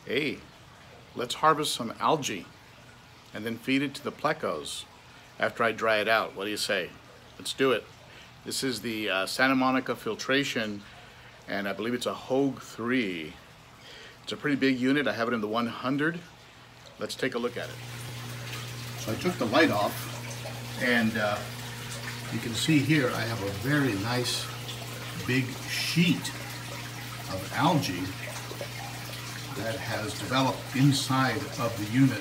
Hey, let's harvest some algae and then feed it to the plecos after I dry it out. What do you say? Let's do it. This is the Santa Monica Filtration, and I believe it's a Hogue 3. It's a pretty big unit. I have it in the 100. Let's take a look at it. So I took the light off, and you can see here I have a very nice big sheet of algae that has developed inside of the unit,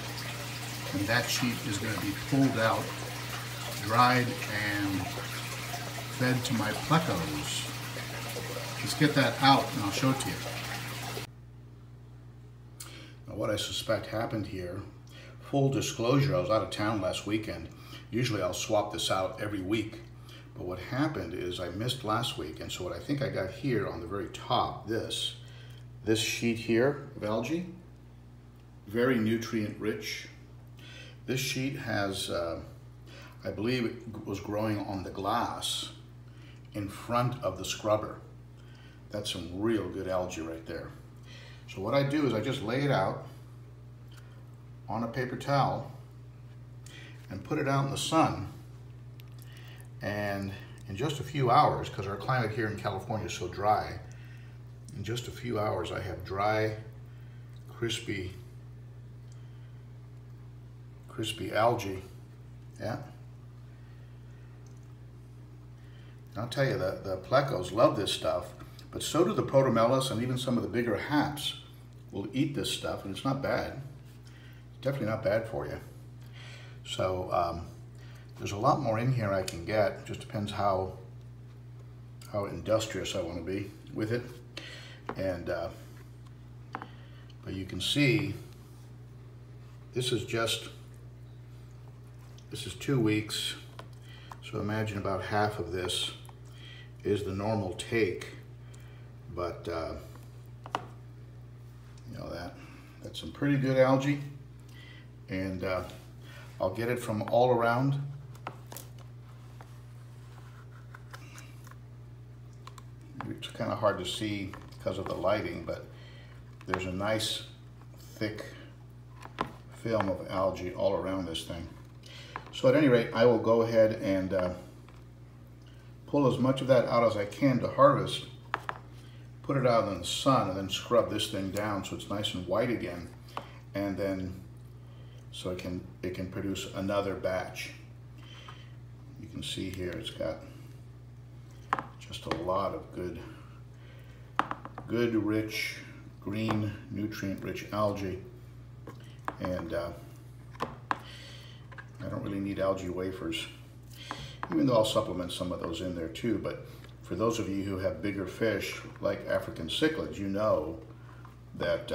and that sheet is going to be pulled out, dried, and fed to my plecos. Let's get that out and I'll show it to you. Now, what I suspect happened here, full disclosure, I was out of town last weekend. Usually I'll swap this out every week, but what happened is I missed last week, and so what I think I got here on the very top, this sheet here of algae, very nutrient rich. This sheet has, I believe it was growing on the glass in front of the scrubber. That's some real good algae right there. So what I do is I just lay it out on a paper towel and put it out in the sun, and in just a few hours, because our climate here in California is so dry, in just a few hours I have dry, crispy algae. Yeah. And I'll tell you, the plecos love this stuff, but so do the protomelas, and even some of the bigger haps will eat this stuff, and it's not bad. It's definitely not bad for you. So there's a lot more in here I can get. It just depends how industrious I want to be with it. And but you can see this is 2 weeks, so imagine about half of this is the normal take, but you know, that's some pretty good algae, and I'll get it from all around. It's kind of hard to see because of the lighting, but there's a nice thick film of algae all around this thing. So at any rate, I will go ahead and pull as much of that out as I can to harvest, put it out in the sun, and then scrub this thing down so it's nice and white again, and then so it can produce another batch. You can see here it's got just a lot of good rich green nutrient rich algae, and I don't really need algae wafers, even though I'll supplement some of those in there too. But for those of you who have bigger fish like African cichlids, you know that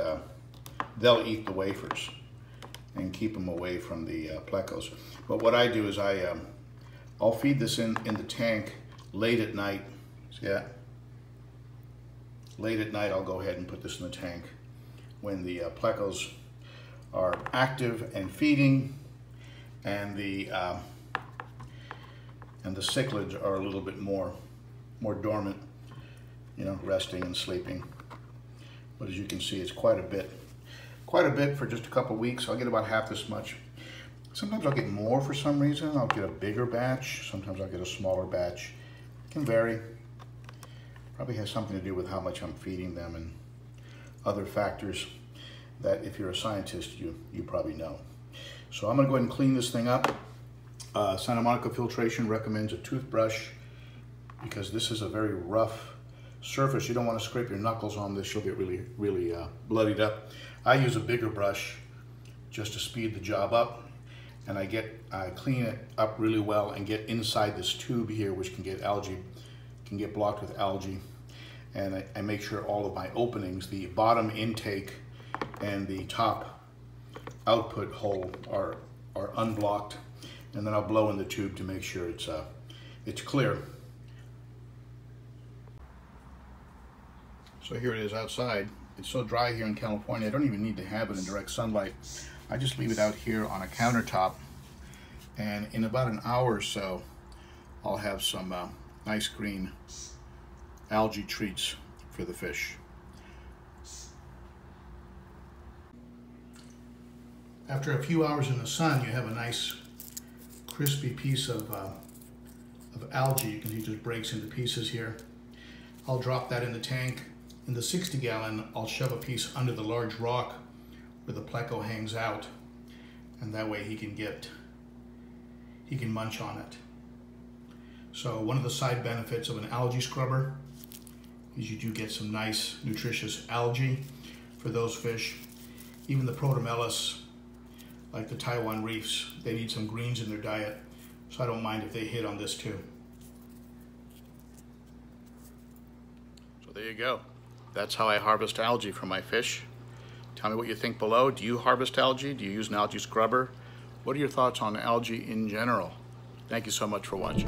they'll eat the wafers and keep them away from the plecos. But what I do is I'll feed this in the tank late at night. See that? Late at night I'll go ahead and put this in the tank when the plecos are active and feeding, and the cichlids are a little bit more dormant, you know, resting and sleeping. But as you can see, it's quite a bit for just a couple weeks. I'll get about half this much. Sometimes I'll get more for some reason. I'll get a bigger batch. Sometimes I'll get a smaller batch. It can vary. Probably has something to do with how much I'm feeding them and other factors that if you're a scientist, you probably know. So I'm gonna go ahead and clean this thing up. Santa Monica Filtration recommends a toothbrush because this is a very rough surface. You don't want to scrape your knuckles on this. You'll get really bloodied up. I use a bigger brush just to speed the job up, and I clean it up really well and get inside this tube here, which can get blocked with algae. And I make sure all of my openings, the bottom intake and the top output hole are unblocked, and then I'll blow in the tube to make sure it's clear. So here it is outside. It's so dry here in California, I don't even need to have it in direct sunlight. I just leave it out here on a countertop, and in about an hour or so, I'll have some nice green algae treats for the fish. After a few hours in the sun, you have a nice crispy piece of algae. You can see it just breaks into pieces here. I'll drop that in the tank. In the 60-gallon, I'll shove a piece under the large rock where the Pleco hangs out, and that way he can munch on it. So one of the side benefits of an algae scrubber is you do get some nice nutritious algae for those fish. Even the protomelis, like the Taiwan reefs, they need some greens in their diet, so I don't mind if they hit on this too. So there you go. That's how I harvest algae from my fish. Tell me what you think below. Do you harvest algae? Do you use an algae scrubber? What are your thoughts on algae in general? Thank you so much for watching.